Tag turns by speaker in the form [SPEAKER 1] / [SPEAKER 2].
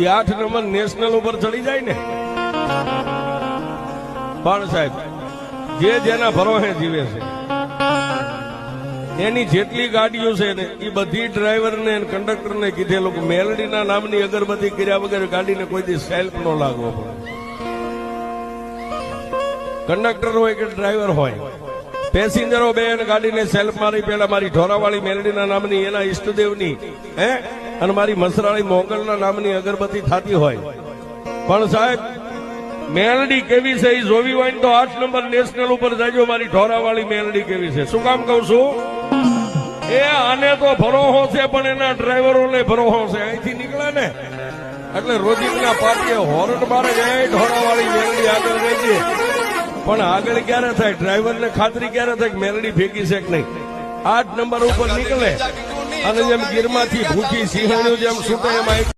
[SPEAKER 1] એ 8 number national ઉપર ચડી જાય ને પણ સાહેબ જે જેના ભરોસે જીવે છે એની જેટલી ગાડીઓ છે ને એ બધી ડ્રાઈવરને અને કંડક્ટરને કીધેલું કે મેલડીના નામની અગરબત્તી કર્યા વગર ગાડીને કોઈ દી સેલ્ફ ન લાગવો પડે. કંડક્ટર હોય કે ડ્રાઈવર હોય, પેસેન્જરો બે ગાડીને સેલ્ફ મારી પેલા મારી ઢોરાવાળી મેલડીના નામની એના ઈષ્ટદેવની અને મારી મસરાળી મોગલના નામની અગરબત્તી થતી હોય. પણ સાહેબ મેલડી કેવી છે એ જોવી હોય ને તો 8 નંબર નેશનલ ઉપર જાજો. મારી ઢોરાવાળી મેલડી કેવી છે. શું કામ કહું છું? એ આને તો ભરોહો છે પણ એના ડ્રાઈવરોને ભરોહો છે. અહીંથી નીકળે ને એટલે રોજિંદા પાટીએ હોર્ન મારે જાય ઢોરાવાળી મેલડી આગળ રહેજે. પણ આગળ ક્યારે થાય? ડ્રાઈવરને ખાતરી ક્યારે થાય કે મેલડી ભેગી છે કે નહીં? 8 નંબર ઉપર નીકળે અને જેમ ગીરમાંથી ભૂખી સિંહણ્યું જેમ છૂટે એમાં એક